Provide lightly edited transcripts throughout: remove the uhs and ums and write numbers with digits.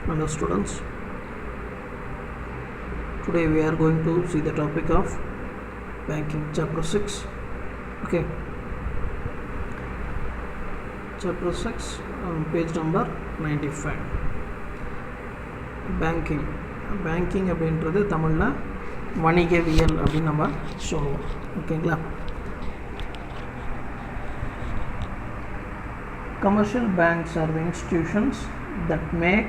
Hello students, today we are going to see the topic of banking chapter 6. Okay, chapter 6 page number 95. Banking அப்படின்றது தமிழில் வணிகவியல் அப்படின்னு நம்ம சொல்லுவோம். ஓகேங்களா? Commercial banks are the institutions that make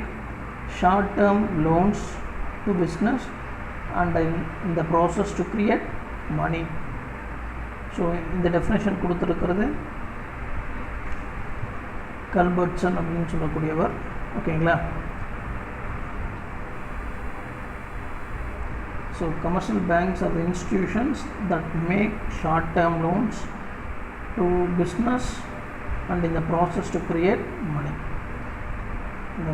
short-term loans to business and in the process to create money. So இந்த definition கொடுத்துருக்கிறது கல்பர்ட்சன் அப்படின்னு சொல்லக்கூடியவர். ஓகேங்களா? So commercial banks are the institutions that make short-term loans to business and in the process to create money. இந்த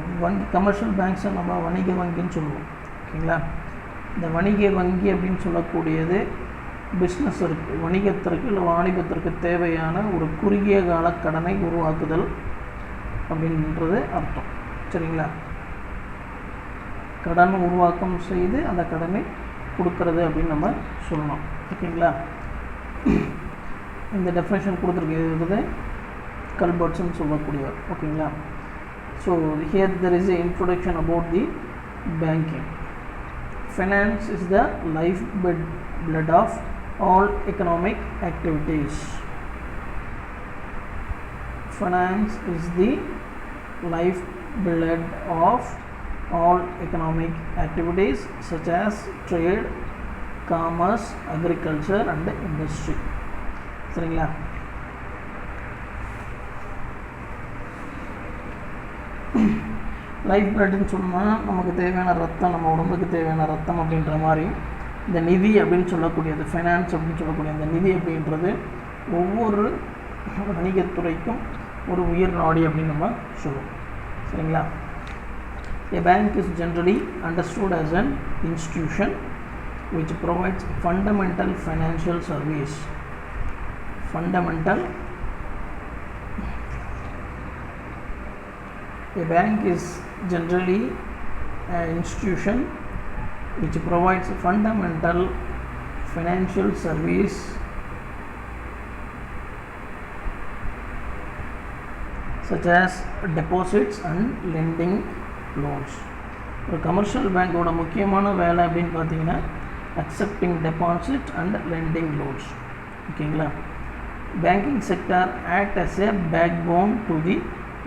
commercial பேங்க்ஸை நம்ம வணிக வங்கின்னு சொல்லுவோம். ஓகேங்களா? இந்த வணிக வங்கி அப்படின்னு சொல்லக்கூடியது பிஸ்னஸ் இருக்குது, வணிகத்திற்கு இல்லை வாணிபத்திற்கு தேவையான ஒரு குறுகிய கால கடனை உருவாக்குதல் அப்படின்றது அர்த்தம். சரிங்களா? கடன் உருவாக்கம் செய்து அந்த கடனை கொடுக்கறது அப்படின்னு நம்ம சொல்லணும். ஓகேங்களா? இந்த டெஃபினேஷன் கொடுத்துருக்கிறது கல்பர்ட்சன் சொல்லக்கூடியவர். ஓகேங்களா? So here there is a introduction about the banking. Finance is the lifeblood of all economic activities. Finance is the lifeblood of all economic activities such as trade, commerce, agriculture and industry. சரிங்களா? Life பிளட்னு சொன்னால் நமக்கு தேவையான ரத்தம், நம்ம உடம்புக்கு தேவையான ரத்தம் அப்படின்ற மாதிரி இந்த நிதி அப்படின்னு சொல்லக்கூடியது, ஃபைனான்ஸ் அப்படின்னு சொல்லக்கூடிய இந்த நிதி அப்படின்றது ஒவ்வொரு வணிகத்துறைக்கும் ஒரு உயிர் நாடி அப்படின்னு நம்ம சொல்லுவோம். சரிங்களா? A bank is generally understood as an institution which provides fundamental financial service. A bank is generally an institution which provides fundamental financial service such as deposits and lending loans. ஒரு கமர்ஷியல் பேங்கோட முக்கியமான வேலை அப்படின்னு பார்த்தீங்கன்னா accepting deposit and lending loans. ஓகேங்களா? Banking sector act as a backbone to the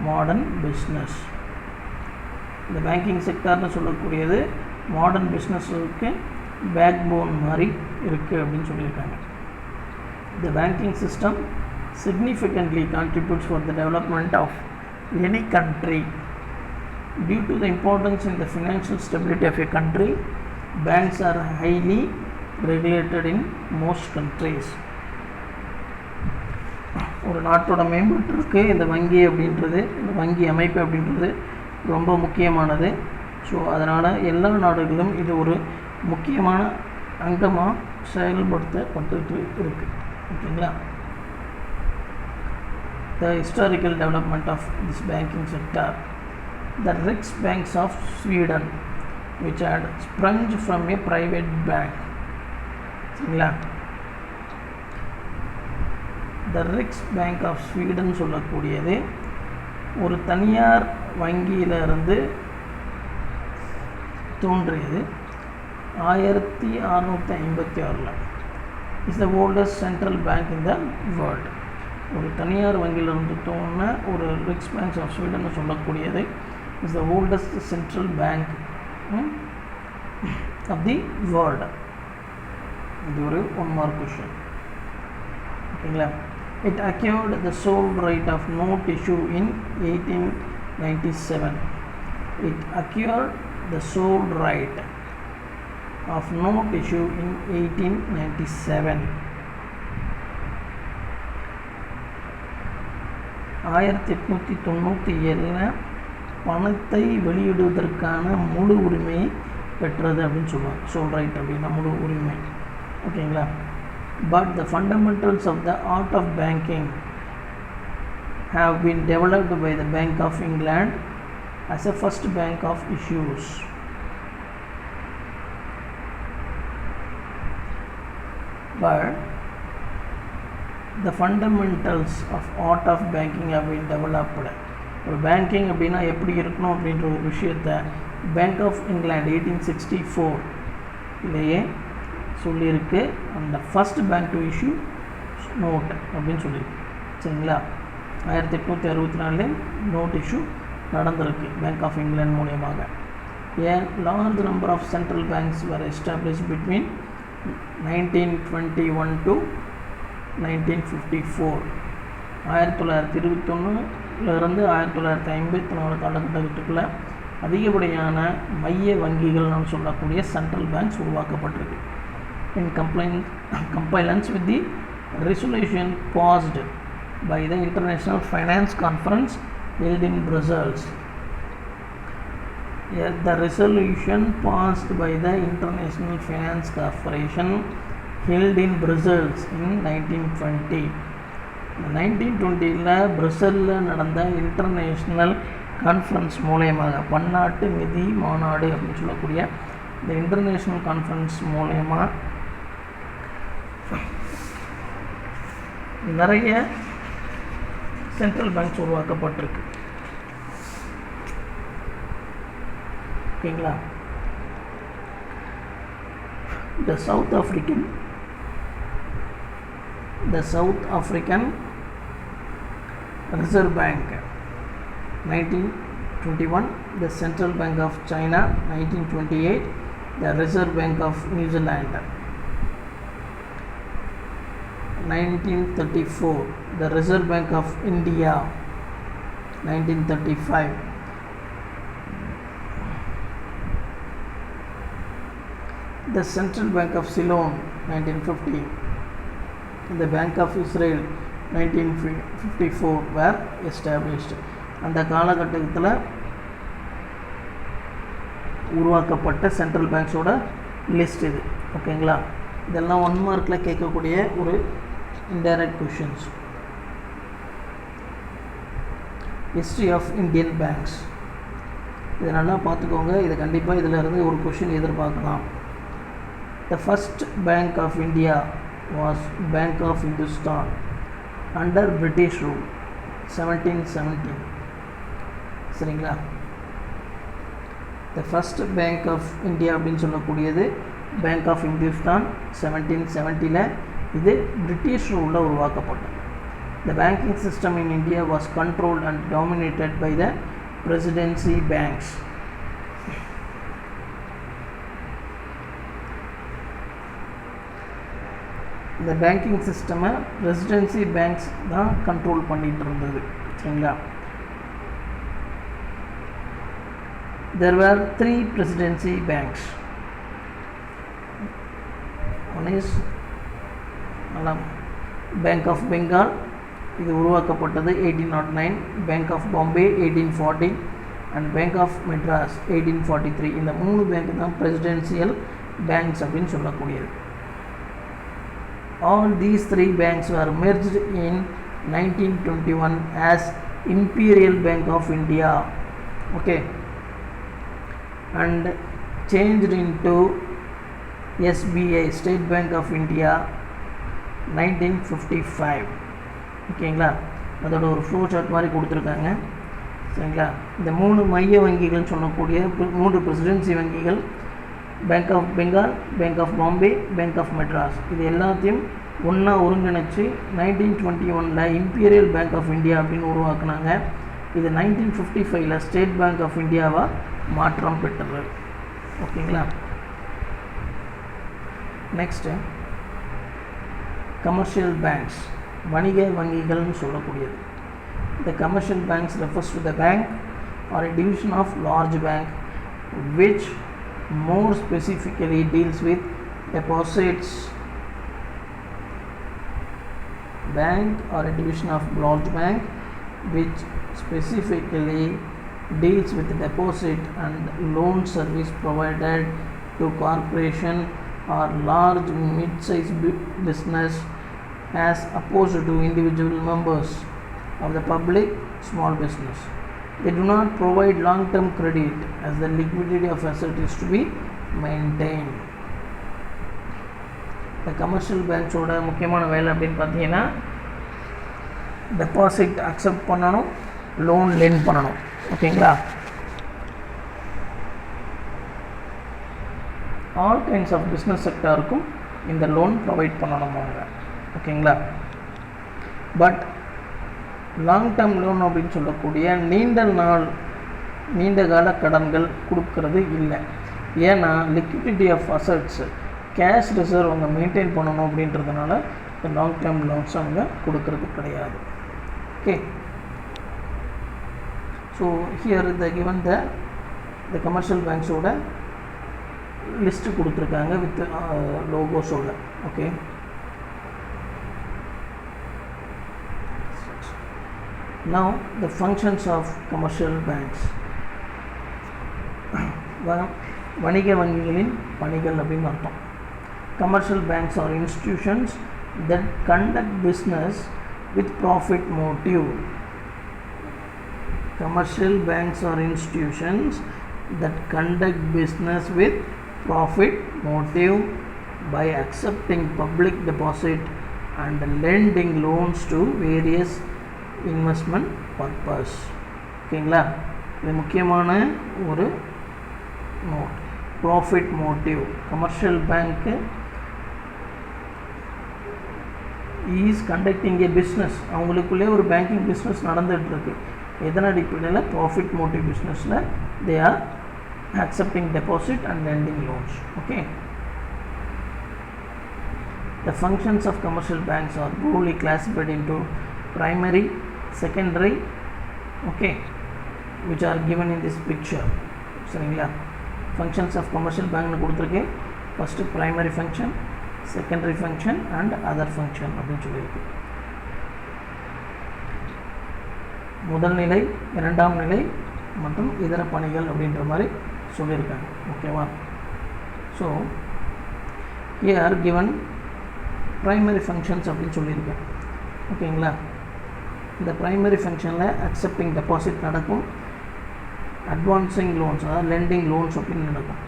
modern business. இந்த banking செக்டர்னு சொல்லக்கூடியது மாடர்ன் பிஸ்னஸுக்கு பேக் போன் மாதிரி இருக்குது அப்படின்னு சொல்லியிருக்காங்க. The banking system significantly contributes for the development of any country. Due to the importance in the financial stability of a country, banks are highly regulated in most countries. ஒரு நாட்டோட மேம்பாட்டிற்கு இந்த வங்கி அப்படின்றது, இந்த வங்கி அமைப்பு அப்படின்றது ரொம்ப முக்கியமானது. ஸோ அதனால் எல்லா நாடுகளிலும் இது ஒரு முக்கியமான அங்கமாக செயல்படுத்தப்பட்டு இருக்குது. ஓகேங்களா? The historical development of this banking sector. The Riksbanks of Sweden, which had sprung from a private bank. சரிங்களா? The Riksbank of Sweden சொல்லக்கூடியது ஒரு தனியார் வங்கியிலிருந்து தோன்றியது 1656. Is the oldest central bank in the world. ஒரு தனியார் வங்கியிலிருந்து தோன்றின ஒரு ரிக்ஸ் பேங்க்ஸ் ஆஃப் ஸ்வீடன் சொல்லக்கூடியது is the oldest central bank of the world. இது ஒரு 1 மார்க் கொஷின். ஓகேங்களா? It acquired the sole right of note issue in 1897. It acquired the sole right of note issue in 1897. 1897 பணத்தை வெளியிடுவதற்கான முழு உரிமையை பெற்றது அப்படின்னு சொல்லுவாங்க. சோல் ரைட் அப்படின்னா முழு உரிமை. ஓகேங்களா? But the fundamentals of the art of banking have been developed by the Bank of England as a first bank of issues. But the fundamentals of art of banking have been developed. ஒரு banking அப்படின்னா எப்படி இருக்கணும் அப்படின்ற ஒரு விஷயத்தை bank of England 1864 இல்லையே சொல்லியிருக்கு. அந்த first bank to issue note அப்படின்னு சொல்லியிருக்கு. சரிங்களா, 1864 நோட் இஷ்யூ நடந்திருக்கு பேங்க் ஆஃப் இங்கிலாந்து மூலியமாக. ஏன் large number of central banks were establish between 1921 to 1954. 1921 1954 காலகட்டத்துக்குள்ள அதிகப்படியான மைய வங்கிகள் நாம் சொல்லக்கூடிய சென்ட்ரல் பேங்க்ஸ் உருவாக்கப்பட்டிருக்கு. In compliance with the resolution passed by the International Finance Conference held in Brussels. The resolution passed by the International Finance Corporation held in Brussels in 1920. 1920 பிரசல்ல நடந்த international conference மூலயமாக பன்னாட்டு நிதி மாநாடு அப்படின்னு சொல்லக்கூடிய இந்த இன்டர்நேஷ்னல் கான்ஃபரன்ஸ் மூலயமா நிறைய சென்ட்ரல் பேங்க்ஸ் உருவாக்கப்பட்டிருக்கு. ஓகேங்களா, the South African Reserve Bank 1921, the Central Bank of China 1928, the Reserve Bank of New Zealand 1934, the Reserve Bank of India 1935, the Central Bank of Ceylon 1950, the Bank of Israel 1954 were established. அந்த காலகட்டத்தில் உருவாக்கப்பட்ட central பேங்க்ஸோட list இது. ஓகேங்களா, இதெல்லாம் 1 மார்க்கில் கேட்கக்கூடிய ஒரு indirect questions. History of Indian banks, இதை நல்லா பார்த்துக்கோங்க. இதை கண்டிப்பாக இதில் இருந்து ஒரு கொஷின் எதிர்பார்க்கலாம். The first Bank of India was Bank of Hindustan under British rule 1770. சரிங்களா, the first Bank of India அப்படின்னு சொல்லக்கூடியது Bank of Hindustan 1770. இது பிரிட்டிஷ் ரூலில் உருவாக்கப்பட்டது. The banking system in India was controlled and dominated by the presidency banks. இந்த banking சிஸ்டமை presidency banks தான் control பண்ணிகிட்டு இருந்தது. சரிங்களா, there were 3 presidency banks. One is Bank of Bengal, இது உருவாக்கப்பட்டது 1809, Bank of Bombay 1840 and Bank of Madras 1843. இந்த 3 bank தான் பிரசிடென்சியல் பேங்க்ஸ் அப்படின்னு சொல்லக்கூடியது. All these 3 banks were merged in 1921 as Imperial Bank of India, okay, and changed into SBI, State Bank of India 1955. ஓகேங்களா, அதோட ஒரு flow chart மாதிரி கொடுத்துருக்காங்க. சரிங்களா, இந்த 3 மைய வங்கிகள் சொல்லக்கூடிய 3 பிரசிடென்சி வங்கிகள் bank of Bengal, bank of Bombay, bank of Madras, இது எல்லாத்தையும் ஒன்றா ஒருங்கிணைச்சு 1921 இம்பீரியல் பேங்க் ஆஃப் இந்தியா அப்படின்னு உருவாக்குனாங்க. இது 1955 ஸ்டேட் பேங்க் ஆஃப் இந்தியாவாக மாற்றம் பெற்றது. ஓகேங்களா, நெக்ஸ்ட்டு கமர்ஷியல் பேங்க்ஸ், வணிக வங்கிகள்னு சொல்லக்கூடியது. The commercial banks refers to the bank or a division of large bank which more specifically deals with deposits. Bank or a division of large bank which specifically deals with deposit and loan service provided to corporation or large mid-size business as opposed to individual members of the public small business. they do not provide long-term credit as the liquidity of asset is to be maintained. The commercial banks ஓட முக்கியமான வேலை அப்படின்னு பார்த்தீங்கன்னா deposit accept பண்ணணும், loan lend பண்ணணும். ஓகேங்களா? All kinds of business செக்டாருக்கும் இந்த loan provide பண்ணணும் அவங்க. ஓகேங்களா? பட் லாங் டேர்ம் லோன் அப்படின்னு சொல்லக்கூடிய நீண்ட கால கடன்கள் கொடுக்கறது இல்லை. ஏன்னா liquidity of assets, cash reserve அவங்க மெயின்டைன் பண்ணணும் அப்படின்றதுனால இந்த லாங் டேர்ம் லோன்ஸ் அவங்க கொடுக்கறது கிடையாது. Okay, so here the given the commercial பேங்க்ஸோட லிஸ்ட்டு கொடுத்துருக்காங்க வித் லோகோஸோட. Okay, now the functions of commercial banks. வணிக வங்கிகளின் பணிகள் அப்படின்னு அர்த்தம். Commercial banks are institutions that conduct business with profit motive. Commercial banks are institutions that conduct business with profit motive by accepting public deposit and lending loans to various investment purpose. ஓகேங்களா? இது முக்கியமான ஒரு note. Profit motive. Commercial bank is conducting a business. அவங்களுக்குள்ளே ஒரு banking business நடந்துகிட்ருக்கு. எதன் அடிப்படையில்? Profit motive பிஸ்னஸில் they are accepting deposit and lending loans. Okay, the functions of commercial banks are broadly classified into primary, secondary, okay, which are given in this picture. சரிங்களா? functions of commercial bank னு கொடுத்துருக்கேன். first primary function, secondary function and other function அப்படின்னு சொல்லியிருக்கு. முதல் நிலை, இரண்டாம் நிலை மற்றும் இதர பணிகள் அப்படின்ற மாதிரி சொல்லியிருக்காங்க. ஓகேவா? So here given primary functions அப்படின்னு சொல்லியிருக்கேன். ஓகேங்களா? இந்த ப்ரைமரி ஃபங்க்ஷனில் அக்செப்டிங் டெபாசிட் நடக்கும், அட்வான்சிங் லோன்ஸ் அதாவது லெண்டிங் லோன்ஸ் அப்படின்னு நடக்கும்.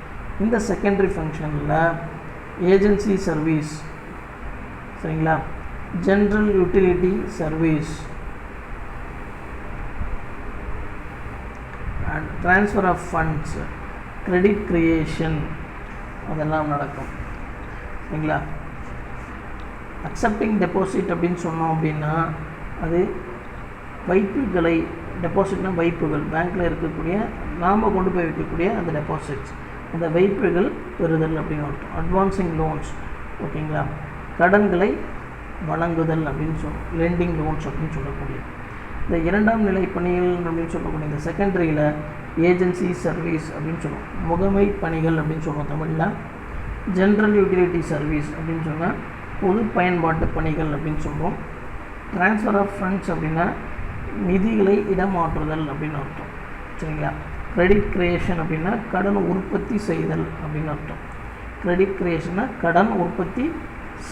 இந்த செகண்டரி ஃபங்க்ஷனில் ஏஜென்சி சர்வீஸ், சரிங்களா, general utility service and transfer of funds, credit creation அதெல்லாம் நடக்கும். சரிங்களா? அக்செப்டிங் டெபாசிட் அப்படின்னு சொன்னோம் அப்படின்னா அது வைப்புகளை, டெபாசிட்னா வைப்புகள், பேங்க்கில் இருக்கக்கூடிய நாம் கொண்டு போய் வைக்கக்கூடிய அந்த டெபாசிட்ஸ், அந்த வைப்புகள் பெறுதல் அப்படின்னு அர்த்தம். அட்வான்சிங் லோன்ஸ், ஓகேங்களா, கடன்களை வழங்குதல் அப்படின்னு சொல்லுவோம், லெண்டிங் லோன்ஸ் அப்படின்னு சொல்லக்கூடிய. இந்த இரண்டாம் நிலை பணிகள் அப்படின்னு சொல்லக்கூடிய இந்த செகண்டரியில் ஏஜென்சி சர்வீஸ் அப்படின்னு சொல்லுவோம், முகமை பணிகள் அப்படின்னு சொல்லுவோம் தமிழில். ஜென்ரல் யூட்டிலிட்டி சர்வீஸ் அப்படின்னு சொன்னால் பொது பயன்பாட்டு பணிகள் அப்படின்னு சொல்லுவோம். ட்ரான்ஸ்ஃபர் ஆஃப் ஃபண்ட்ஸ் அப்படின்னா நிதிகளை இடமாற்றுதல் அப்படின்னு அர்த்தம். சரிங்களா? கிரெடிட் கிரியேஷன் அப்படின்னா கடன் உற்பத்தி செய்தல் அப்படின்னு அர்த்தம். கிரெடிட் கிரியேஷன்னா கடன் உற்பத்தி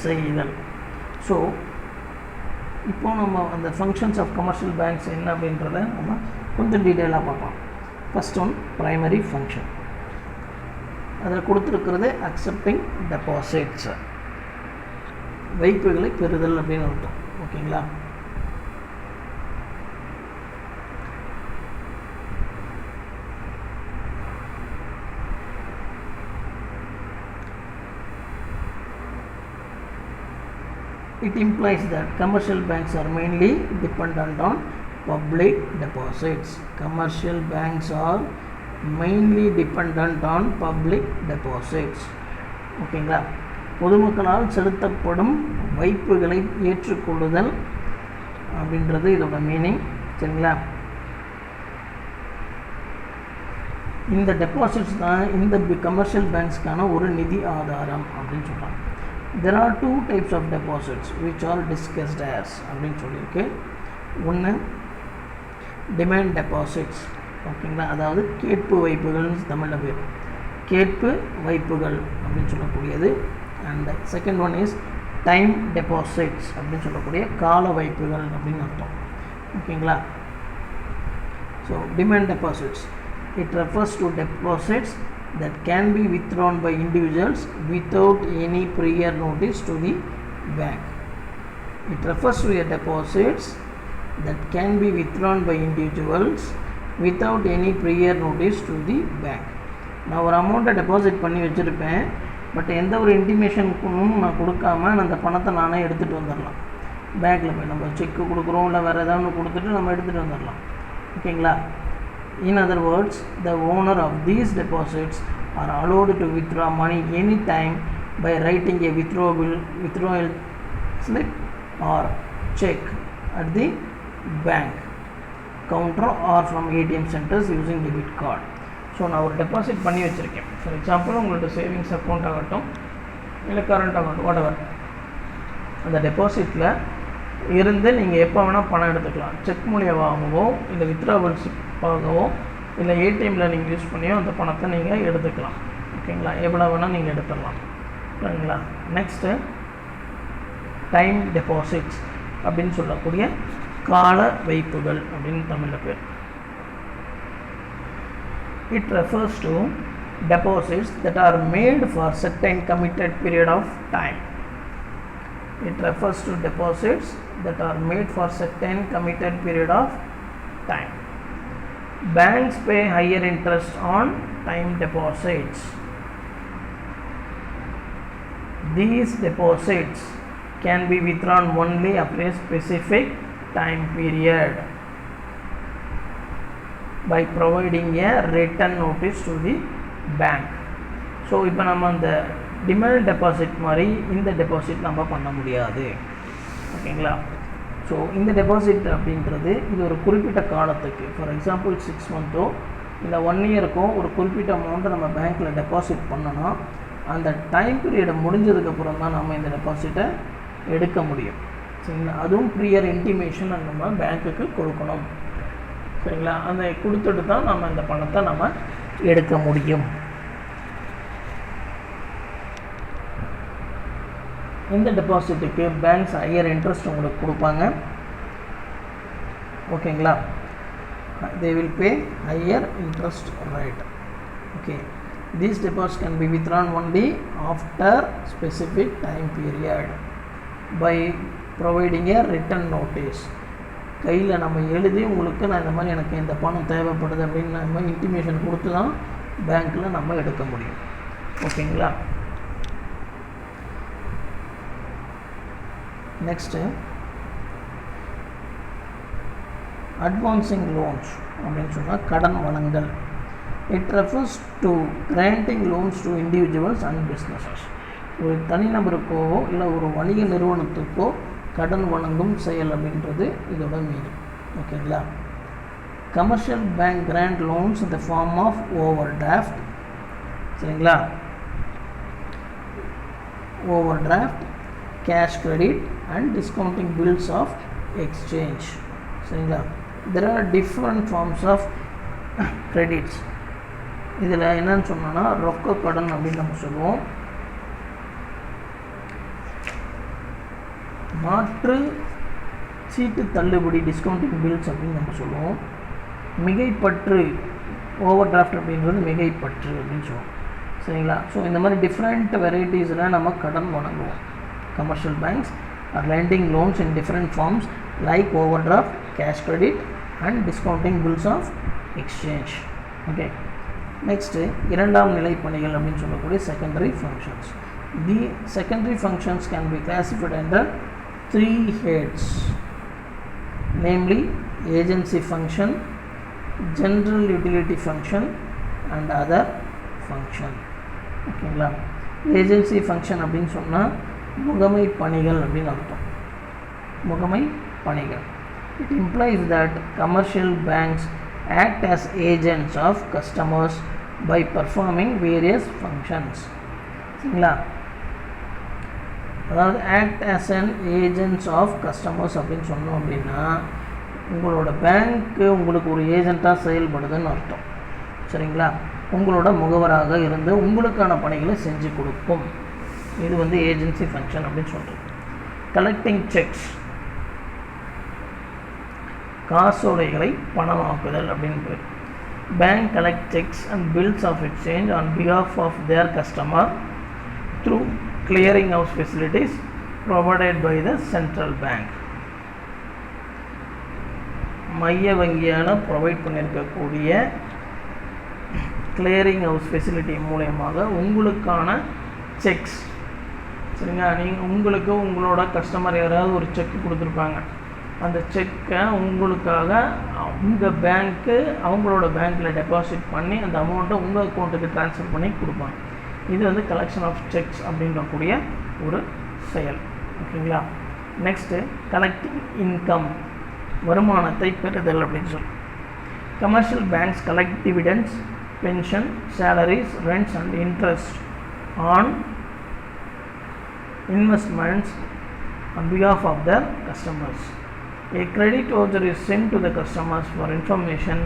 செய்தல். ஸோ இப்போ நம்ம அந்த ஃபங்க்ஷன்ஸ் ஆஃப் கமர்ஷியல் பேங்க்ஸ் என்ன அப்படின்றத நம்ம கொஞ்சம் டீட்டெயிலாக பார்க்கலாம். First one primary function. அதில் கொடுத்துருக்கிறது அக்செப்டிங் டெபாசிட்ஸ், வைப்புகளை பெறுதல் அப்படின்னு அர்த்தம். ஓகேங்களா? It implies that commercial banks are mainly dependent on public deposits. Commercial banks are mainly dependent on public deposits. ஓகேங்களா? பொதுமக்களால் செலுத்தப்படும் வைப்புகளை ஏற்றுக்கொள்ளுதல் அப்படின்றது இதோட மீனிங். சரிங்களா? இந்த டெபாசிட்ஸ் தான் இந்த கமர்ஷியல் பேங்க்ஸ்க்கான ஒரு நிதி ஆதாரம் அப்படின்னு சொல்கிறாங்க. There are two types of deposits which are discussed as அப்படின்னு சொல்லியிருக்கு. ஒன்று டிமாண்ட் டெபாசிட்ஸ், ஓகேங்களா, அதாவது கேட்பு வைப்புகள்னு தமிழில் பேர், கேட்பு வைப்புகள் அப்படின்னு சொல்லக்கூடியது. And second one is time deposits அப்படின்னு சொல்லக்கூடிய கால வைப்புகள் அப்படின்னு அர்த்தம். ஓகேங்களா? So demand deposits, it refers to deposits that can be withdrawn by individuals without any prior notice to the bank. It refers to a deposits that can be withdrawn by individuals without any prior notice to the bank. நான் ஒரு அமௌண்ட்டை deposit பண்ணி வச்சுருப்பேன், but எந்த ஒரு இன்டிமேஷனுக்கும் நான் கொடுக்காம அந்த பணத்தை நானே எடுத்துகிட்டு வந்துடலாம். பேங்க்கில் போய் நம்ம செக்கு கொடுக்குறோம், இல்லை வேறு ஏதாவது கொடுத்துட்டு நம்ம எடுத்துகிட்டு வந்துடலாம். ஓகேங்களா? In other words, the owner of these deposits are allowed to withdraw money any time by writing a withdrawal slip or check at the bank counter or from ATM centers using debit card. So நான் ஒரு deposit பண்ணி வச்சுருக்கேன். For example உங்களோட savings account ஆகட்டும், இல்லை current account, whatever, அந்த டெபாசிட்டில் இருந்து நீங்கள் எப்போ வேணால் பணம் எடுத்துக்கலாம். செக் மூலியமாகவோ இல்லை வித்ட்ராவல் ஸ்லிப்பாகவோ இல்லை ஏடிஎம்மில் நீங்கள் யூஸ் பண்ணியோ அந்த பணத்தை நீங்கள் எடுத்துக்கலாம். ஓகேங்களா? எவ்வளோ வேணால் நீங்கள் எடுத்துடலாம். ஓகேங்களா? நெக்ஸ்ட்டு டைம் டெபாசிட்ஸ் அப்படின்னு சொல்லக்கூடிய கால வைப்புகள் அப்படின்னு தமிழில் பேர். It refers to deposits that are made for certain committed period of time. It refers to deposits that are made for certain committed period of time. Banks pay higher interest on time deposits. These deposits can be withdrawn only after a specific time period by providing a written notice to the bank. So இப்போ நம்ம அந்த demand deposit மாதிரி இந்த deposit நம்ம பண்ண முடியாது. ஓகேங்களா? So இந்த டெபாசிட் அப்படின்றது இது ஒரு குறிப்பிட்ட காலத்துக்கு, ஃபார் எக்ஸாம்பிள் 6 மந்த்தோ இல்லை 1 இயருக்கோ ஒரு குறிப்பிட்ட அமௌண்ட்டை நம்ம பேங்க்கில் டெபாசிட் பண்ணோன்னா அந்த டைம் பீரியடை முடிஞ்சதுக்கப்புறம் தான் நம்ம இந்த டெபாசிட்டை எடுக்க முடியும். சரிங்களா? அதுவும் ப்ரியர் இன்டிமேஷன் நம்ம பேங்க்குக்கு கொடுக்கணும். சரிங்களா? அந்த கொடுத்துட்டு தான் நம்ம இந்த பணத்தை நம்ம எடுக்க முடியும். இந்த டெபாசிட்டுக்கு பேங்க்ஸ் ஹையர் இன்ட்ரெஸ்ட் உங்களுக்கு கொடுப்பாங்க. ஓகேங்களா? they will pay higher interest rate. Okay, these deposits can be withdrawn only after specific time period by providing a written notice. கையில் நம்ம எழுதி உங்களுக்கு நான் இந்த மாதிரி எனக்கு இந்த பணம் தேவைப்படுது அப்படின்னு நம்ம இன்டிமேஷன் கொடுத்து தான் பேங்க்கில் நம்ம எடுக்க முடியும். ஓகேங்களா? நெக்ஸ்ட்டு அட்வான்சிங் லோன்ஸ் அப்படின்னு சொன்னால் கடன் வழங்கல். It refers to granting loans to individuals and businesses. ஒரு தனிநபருக்கோ இல்லை ஒரு வணிக நிறுவனத்துக்கோ கடன் வழங்கும் செயல் அப்படின்றது இதோட மீனிங். ஓகேங்களா? கமர்ஷியல் பேங்க் கிராண்ட் லோன்ஸ் இந்த ஃபார்ம் ஆஃப் ஓவர் டிராஃப்ட். சரிங்களா? Overdraft, cash credit and discounting bills of exchange. சரிங்களா? there are different forms of credits. இதில் என்னன்னு சொன்னோன்னா ரொக்க கடன் அப்படின்னு நம்ம சொல்லுவோம். மாற்று சீட்டு தள்ளுபடி டிஸ்கவுண்டிங் பில்ஸ் அப்படின்னு நம்ம சொல்லுவோம். மிகைப்பற்று ஓவர் டிராஃப்ட் அப்படின்றது மிகைப்பற்று அப்படின்னு சொல்லுவோம். சரிங்களா? ஸோ இந்த மாதிரி டிஃப்ரெண்ட் வெரைட்டிஸில் நம்ம கடன் வழங்குவோம். Commercial banks are lending loans in different forms like overdraft, cash credit and discounting bills of exchange. Okay, next இரண்டாம் நிலை பணிகள் அப்படின்னு சொல்லக்கூடிய secondary functions. The secondary functions can be classified under 3 heads, namely agency function, general utility function and other function. ஓகேங்களா? Agency function அப்படின்னு சொன்னால் முகமை பணிகள் அப்படின்னு அர்த்தம். முகமை பணிகள். It implies that commercial banks act as agents of customers by performing various functions. சரிங்களா? அதாவது act as an agents of customers அப்படின்னு சொன்னோம் அப்படின்னா உங்களோட பேங்க்கு உங்களுக்கு ஒரு ஏஜெண்ட்டாக செயல்படுதுன்னு அர்த்தம். சரிங்களா? உங்களோட முகவராக இருந்து உங்களுக்கான பணிகளை செஞ்சு கொடுக்கும். இது ஏஜென்சி ஃபங்க்ஷன் அப்படின்னு சொல்கிறது. Collecting cheques. காசோலைகளை பணமாக்குதல் அப்படின்னு பேர். Bank collect cheques and bills of exchange on behalf of their customer through clearing house facilities provided by the central bank. மைய வங்கியால் ப்ரொவைட் பண்ணியிருக்கக்கூடிய கிளியரிங் ஹவுஸ் ஃபெசிலிட்டி மூலயமாக உங்களுக்கான செக்ஸ், சரிங்களா, நீங்கள் உங்களுக்கு உங்களோட கஸ்டமர் யாராவது ஒரு செக் கொடுத்துருப்பாங்க, அந்த செக்கை உங்களுக்காக உங்கள் பேங்க்கு அவங்களோட பேங்க்கில் டெபாசிட் பண்ணி அந்த அமௌண்ட்டை உங்கள் அக்கௌண்ட்டுக்கு ட்ரான்ஸ்ஃபர் பண்ணி கொடுப்பாங்க. இது வந்து கலெக்ஷன் ஆஃப் செக்ஸ் அப்படின்றக்கூடிய ஒரு செயல். ஓகேங்களா. நெக்ஸ்ட்டு கலெக்டிங் இன்கம், வருமானத்தை பெறுதல் அப்படின்னு சொல்லி. Commercial banks collect dividends, pension, salaries, rents and interest on investments on behalf of their customers. A credit voucher is sent to the customers for information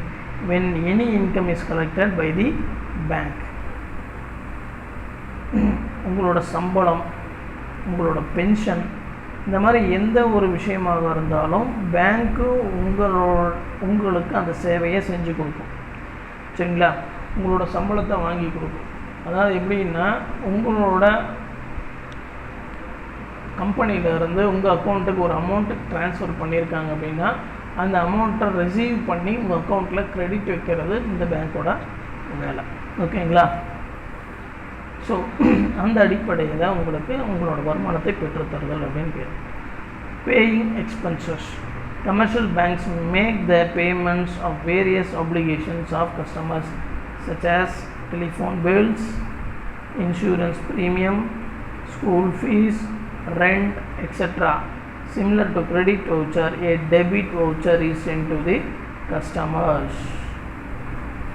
when any income is collected by the bank. உங்களோட சம்பளம், உங்களோட pension, இந்த மாதிரி எந்த ஒரு விஷயமாக இருந்தாலும் பேங்க்கு உங்களுக்கு அந்த சேவையை செஞ்சு கொடுக்கும். சரிங்களா. உங்களோட சம்பளத்தை வாங்கி கொடுக்கும். அதாவது எப்படின்னா, உங்களோட கம்பெனியிலேருந்து உங்கள் அக்கௌண்ட்டுக்கு ஒரு அமௌண்ட்டு ட்ரான்ஸ்ஃபர் பண்ணியிருக்காங்க அப்படின்னா அந்த அமௌண்ட்டை ரிசீவ் பண்ணி உங்கள் அக்கௌண்ட்டில் கிரெடிட் வைக்கிறது இந்த பேங்க்கோட வேலை. ஓகேங்களா. ஸோ அந்த அடிப்படையில் தான் உங்களுக்கு உங்களோட வருமானத்தை பெற்றுத்தருதல் அப்படின்னு பேர். Paying expenses. Commercial banks make their payments of various obligations of customers such as telephone bills, insurance premium, school fees, rent, etc. Similar to credit voucher, a debit voucher is sent to the customers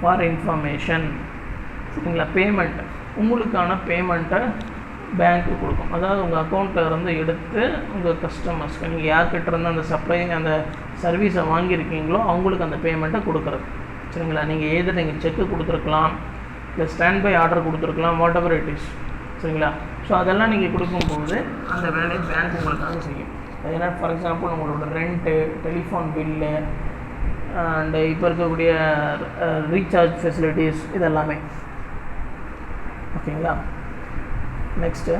for information. சரிங்களா. Payment, உங்களுக்கான பேமெண்ட்டை பேங்க்கு கொடுக்கும். அதாவது உங்கள் அக்கௌண்ட்டில் இருந்து எடுத்து உங்கள் கஸ்டமர்ஸ்க்கு, நீங்கள் யார்கிட்ட இருந்து அந்த சப்ளை அந்த சர்வீஸை வாங்கியிருக்கீங்களோ அவங்களுக்கு அந்த பேமெண்ட்டை கொடுக்குறது. சரிங்களா. நீங்கள் நீங்கள் செக்கு கொடுத்துருக்கலாம், இல்லை ஸ்டாண்ட் பை ஆர்டர் கொடுத்துருக்கலாம், வாட் எவர் இட் இஸ். சரிங்களா. ஸோ அதெல்லாம் நீங்கள் கொடுக்கும்போது அந்த வேலையை பேங்க் உங்களுக்காக செய்யும். ஏன்னா ஃபார் எக்ஸாம்பிள் உங்களோட ரெண்ட்டு, டெலிஃபோன் பில்லு அண்டு இப்போ இருக்கக்கூடிய ரீசார்ஜ் ஃபெசிலிட்டிஸ் இதெல்லாமே. ஓகேங்களா. நெக்ஸ்ட்டு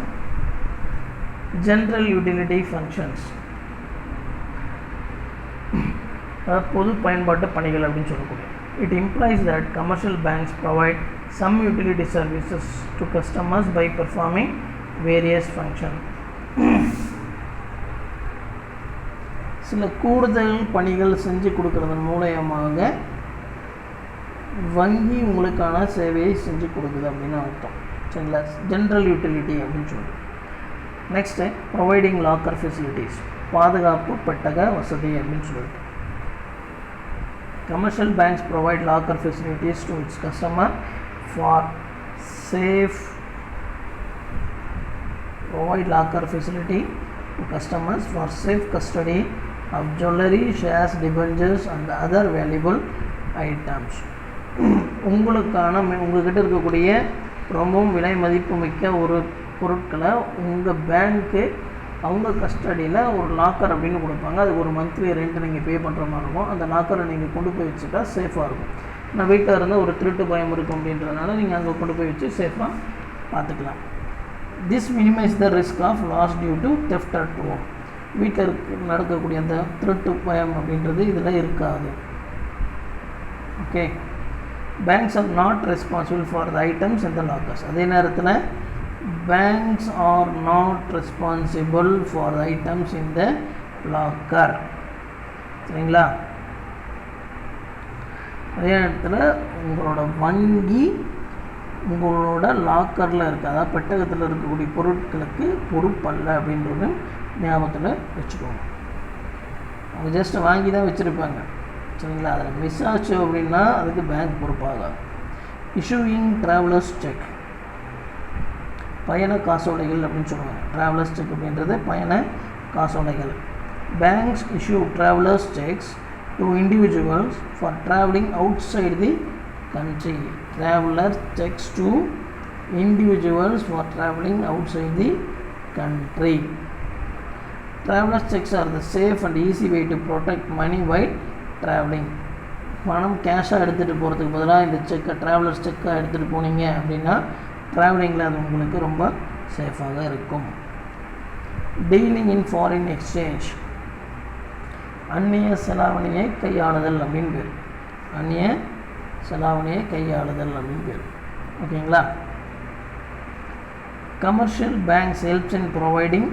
ஜென்ரல் யூட்டிலிட்டி ஃபங்க்ஷன்ஸ், அதாவது பொது பயன்பாட்டு பணிகள் அப்படின்னு சொல்லக்கூடிய. It implies that commercial banks provide some utility services to customers by performing various function. சில கூடுதல் பணிகள் செஞ்சு கொடுக்கறதன் மூலயமாக வங்கி உங்களுக்கான சேவையை செஞ்சு கொடுக்குது அப்படின்னு அர்த்தம். சரிங்களா. ஜென்ரல் யூட்டிலிட்டி அப்படின்னு சொல்லுவோம். நெக்ஸ்ட்டு ப்ரொவைடிங் லாக்கர் ஃபெசிலிட்டிஸ், பாதுகாப்பு பெட்டக வசதி அப்படின்னு சொல்லிட்டு. Commercial banks provide locker facilities to it's customer for safe provide locker facility to customers for safe custody of jewelry, shares, debentures and other valuable items. உங்களுக்கான உங்கள்கிட்ட இருக்கக்கூடிய ரொம்பவும் விலை மதிப்பு மிக்க ஒரு பொருட்களை உங்கள் பேங்க்கு அவங்க கஸ்டடியில் ஒரு லாக்கர் அப்படின்னு கொடுப்பாங்க. அது ஒரு மந்த்லி ரெண்ட் நீங்கள் பே பண்ணுற மாதிரி இருக்கும். அந்த லாக்கரை நீங்கள் கொண்டு போய் வச்சுட்டா சேஃபாக இருக்கும். நான் வீட்டில் இருந்தால் ஒரு திருட்டு பயம் இருக்கும் அப்படின்றதுனால நீங்கள் அங்கே கொண்டு போய் வச்சு சேஃபாக பார்த்துக்கலாம். This minimise the risk of loss due to theft at home. வீட்டில் நடக்கக்கூடிய அந்த திருட்டு பயம் அப்படின்றது இதில் இருக்காது. ஓகே. Banks are not responsible for the items in the lockers. அதே நேரத்தில் banks are not responsible for the items in the locker. சரிங்களா. அதே நேரத்தில் உங்களோட வங்கி உங்களோட லாக்கரில் இருக்க, அதாவது பெட்டகத்தில் இருக்கக்கூடிய பொருட்களுக்கு பொறுப்பல்ல அப்படின்றது ஞாபகத்தில் வச்சுக்கோங்க. அவங்க ஜஸ்ட் வாங்கி தான் வச்சுருப்பாங்க. சரிங்களா. அதில் மிஸ் ஆச்சு அப்படின்னா அதுக்கு பேங்க் பொறுப்பாகாது. இஷ்யூயிங் ட்ராவலர்ஸ் செக், பயண காசோலைகள் அப்படின்னு சொல்லுவாங்க. ட்ராவலர்ஸ் செக் அப்படின்றது பயண காசோலைகள். Banks issue travellers sex to individuals for travelling out side the country. Traveler checks to individuals for traveling outside the country. Traveler checks are the safe and easy way to protect money while travelling. பணம் கேஷாக எடுத்துகிட்டு போகிறதுக்கு பதிலாக இந்த செக்கை travellers செக்காக எடுத்துகிட்டு போனீங்க அப்படின்னா ட்ராவலிங்கில் அது உங்களுக்கு ரொம்ப சேஃபாக இருக்கும். டீலிங் இன் ஃபாரின் எக்ஸ்சேஞ்ச், அந்நிய செலாவணியை கையாளுதல் அப்படின்னு பேர். அந்நிய செலாவணியை கையாளுதல் அப்படின்னு பேர். ஓகேங்களா. Commercial banks helps in providing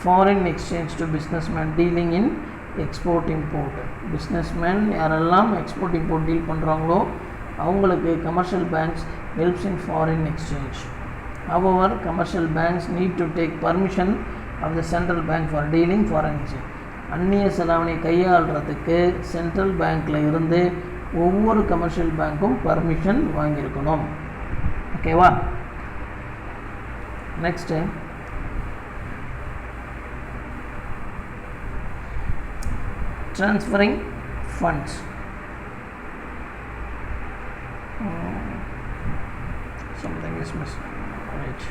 foreign exchange to businessman dealing in export import. Businessman யாரெல்லாம் எக்ஸ்போர்ட் இம்போர்ட் டீல் பண்ணுறாங்களோ அவங்களுக்கு commercial banks helps in foreign exchange. However, commercial banks need to take permission of the central bank for dealing foreign exchange. அந்நிய செலாவணியை கையாளுறதுக்கு central பேங்க்கில் இருந்து ஒவ்வொரு commercial பேங்க்கும் permission வாங்கியிருக்கணும். ஓகேவா. Next transferring funds. Something is missing. Right.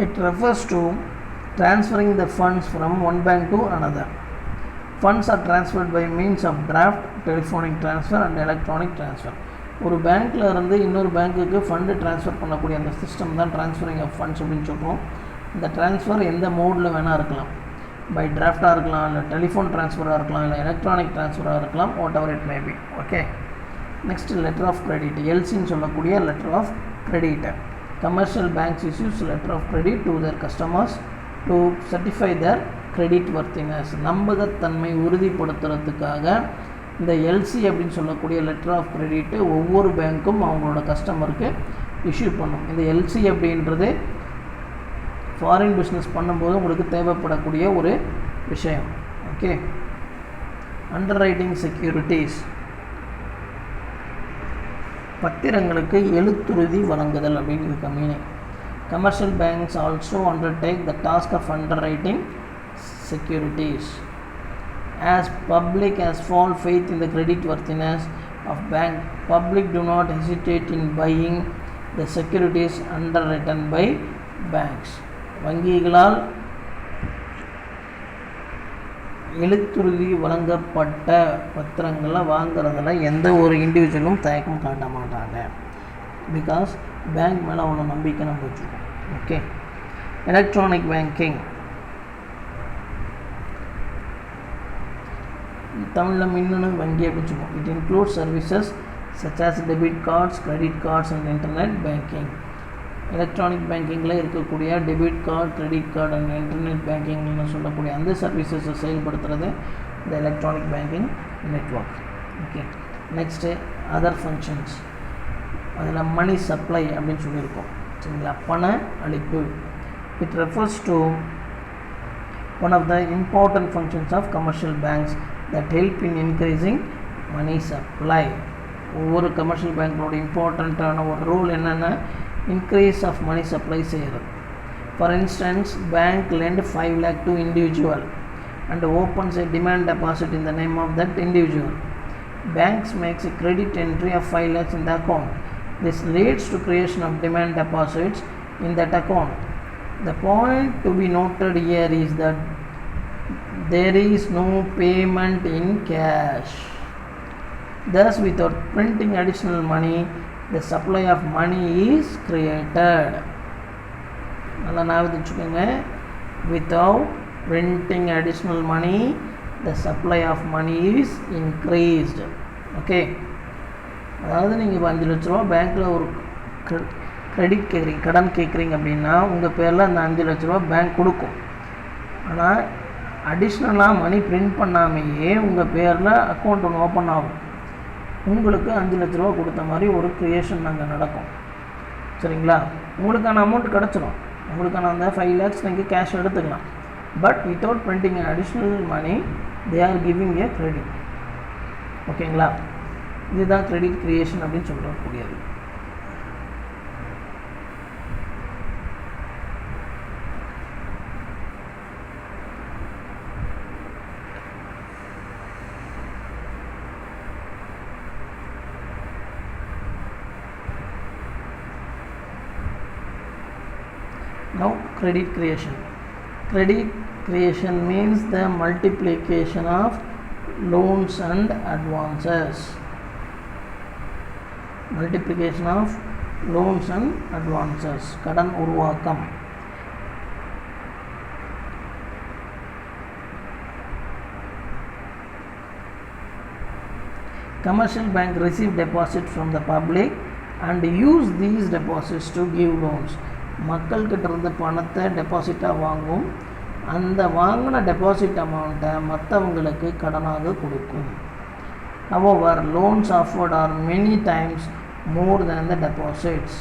It refers to transferring the funds from one bank to another. Funds are transferred by means of draft, telephonic transfer and electronic transfer. ஒரு பேங்க்கில் இருந்து இன்னொரு பேங்க்குக்கு fund transfer பண்ணக்கூடிய அந்த system தான் transferring of funds அப்படின்னு சொல்கிறோம். இந்த ட்ரான்ஸ்ஃபர் எந்த மோடில் வேணால் இருக்கலாம். பை டிராஃப்டாக இருக்கலாம், இல்லை டெலிஃபோன் ட்ரான்ஸ்ஃபராக இருக்கலாம், இல்லை எலக்ட்ரானிக் ட்ரான்ஸ்ஃபராக இருக்கலாம், whatever it may be. Okay. Next letter of credit, எல்சின்னு சொல்லக்கூடிய letter of credit. Commercial banks issues letter of credit to their customers to certify their credit worthiness. நம்பகத்தன்மை உறுதிப்படுத்துறதுக்காக இந்த எல்சி அப்படின்னு சொல்லக்கூடிய லெட்டர் ஆஃப் கிரெடிட்டு ஒவ்வொரு பேங்க்கும் அவங்களோட கஸ்டமருக்கு issue பண்ணும். இந்த எல்சி அப்படின்றது ஃபாரின் பிஸ்னஸ் பண்ணும்போது உங்களுக்கு தேவைப்படக்கூடிய ஒரு விஷயம். ஓகே. அண்டர் ரைட்டிங் செக்யூரிட்டிஸ், பத்திரங்களுக்கு எழுத்துறுதி வழங்குதல் அப்படிங்கிறது meaning. Commercial banks also undertake the task of underwriting securities. As public as fall faith in the credit worthiness of bank, public do not hesitate in buying the securities underwritten by banks. வங்கிகளால் எழுத்துறுதி வழங்கப்பட்ட பத்திரங்களை வாங்குறதுல எந்த ஒரு இண்டிவிஜுவலும் தயக்கம் காட்ட மாட்டாங்க. Because bank மேலே அவ்வளோ நம்பிக்கை நம்ம வச்சுருக்கோம். ஓகே. எலக்ட்ரானிக் பேங்கிங், தமிழில் மின்னணு வங்கி அப்படின்னு சொல்லுவோம். It includes services such as debit cards, credit cards and internet banking. Electronic பேங்கிங்கில் இருக்கக்கூடிய debit card, credit card and internet பேங்கிங்னு சொல்லக்கூடிய அந்த சர்வீசஸை செயல்படுத்துறது இந்த electronic banking network. Okay. Next other functions, அதில் மணி சப்ளை அப்படின்னு சொல்லியிருக்கோம். சரிங்களா. பண அளிப்பு. It refers to one of the important functions of commercial banks that help in increasing money supply. ஒவ்வொரு கமர்ஷியல் பேங்க்கோட இம்பார்ட்டண்ட்டான ஒரு ரோல் என்னென்னா increase of money supply செய்கிறது. For instance, bank lend 5 lakh to individual and opens a demand deposit in the name of that individual. Banks makes a credit entry of 5 lakhs in the account. This leads to creation of demand deposits in that account. The point to be noted here is that there is no payment in cash. Thus, without printing additional money, the supply of money is created. நல்லா ஞாபகம் வச்சுக்கோங்க. Without printing additional money, the supply of money is increased. Okay. அதாவது நீங்கள் இப்போ 5 லட்ச ரூபா பேங்க்கில் ஒரு கிரெடிட் கேட்குறீங்க, கடன் கேட்குறீங்க அப்படின்னா உங்கள் பேரில் அந்த 5 லட்ச ரூபா பேங்க் கொடுக்கும். ஆனால் அடிஷ்னலாக மணி பிரிண்ட் பண்ணாமையே உங்கள் பேரில் அக்கௌண்ட் ஒன்று ஓப்பன் ஆகும். உங்களுக்கு 5 லட்ச ரூபா கொடுத்த மாதிரி ஒரு க்ரியேஷன் நாங்கள் நடக்கும். சரிங்களா. உங்களுக்கான அமௌண்ட் கிடச்சிடும். உங்களுக்கான அந்த 5 lakhs நீங்கள் கேஷ் எடுத்துக்கலாம். But without printing additional money they are giving a credit. ஓகேங்களா. இதுதான் கிரெடிட் கிரியேஷன் அப்படின்னு சொல்லக்கூடியது. Now credit creation. Credit creation means the multiplication of loans and advances. Multiplication of loans and advances. கடன் உருவாக்கம். Commercial bank receive deposits from the public and use these deposits to give loans. மக்கள்கிட்ட இருந்து பணத்தை டெபாசிட்டாக வாங்கும், அந்த வாங்கின deposit அமௌண்ட்டை மற்றவங்களுக்கு கடனாக கொடுக்கும். However, loans offered are many times more than the deposits.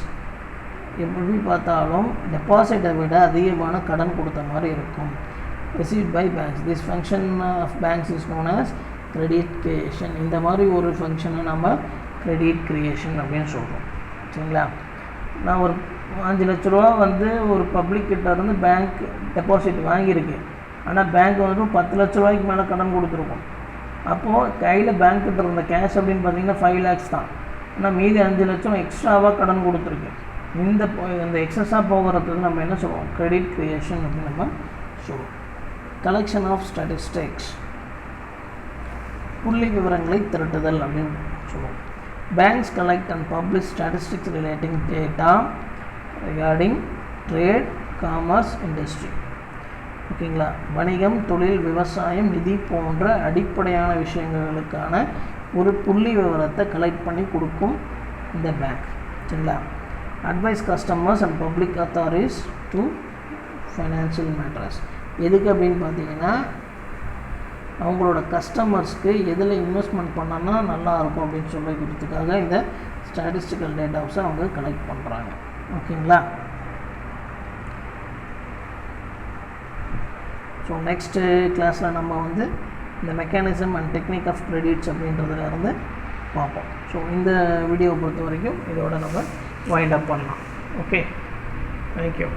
எப்படி பார்த்தாலும் டெபாசிட்டை விட அதிகமான கடன் கொடுத்த மாதிரி இருக்கும். Received by banks. This function of banks is known as credit creation. இந்த மாதிரி ஒரு ஃபங்க்ஷனை நம்ம credit creation அப்படின்னு சொல்கிறோம். சரிங்களா? நான் ஒரு 5 லட்ச ரூபா வந்து ஒரு பப்ளிக் கிட்ட இருந்து பேங்க் டெபாசிட் வாங்கியிருக்கு. ஆனால் பேங்க் வந்து 10 லட்ச ரூபாய்க்கு மேலே கடன் கொடுத்துருக்கும். அப்போது கையில் பேங்க் கிட்ட இருந்த கேஷ் அப்படின்னு பார்த்தீங்கன்னா 5 lakhs தான். ஆனால் மீதி 5 லட்சம் எக்ஸ்ட்ராவாக கடன் கொடுத்துருக்கு. இந்த எக்ஸஸாக போகிறதுக்கு நம்ம என்ன சொல்லுவோம்? கிரெடிட் கிரியேஷன் அப்படின்னு நம்ம சொல்லுவோம். கலெக்ஷன் ஆஃப் ஸ்டாட்டிஸ்டிக்ஸ், புள்ளி விவரங்களை திரட்டுதல் அப்படின்னு சொல்லுவோம். Banks collect and publish statistics relating data regarding trade, commerce, industry. ஓகேங்களா? வணிகம், தொழில், விவசாயம், நிதி போன்ற அடிப்படையான விஷயங்களுக்கான ஒரு புள்ளி விவரத்தை கலெக்ட் பண்ணி கொடுக்கும் இந்த பேங்க். சரிங்களா? Advice customers and public authorities to financial matters. எதுக்கு அப்படின்னு பார்த்தீங்கன்னா, அவங்களோட கஸ்டமர்ஸ்க்கு எதில் இன்வெஸ்ட்மெண்ட் பண்ணோன்னா நல்லாயிருக்கும் அப்படின்னு சொல்லி கொடுத்ததுக்காக இந்த ஸ்டாட்டிஸ்டிக்கல் டேட்டாஸை அவங்க கலெக்ட் பண்ணுறாங்க. ஓகேங்களா? ஸோ நெக்ஸ்ட்டு கிளாஸில் நம்ம வந்து இந்த mechanism and technique of credits அப்படின்றதுல இருந்து பார்ப்போம். ஸோ இந்த வீடியோவை பொறுத்த வரைக்கும் இதோட நம்ம வைண்ட் அப் பண்ணலாம். Okay, thank you.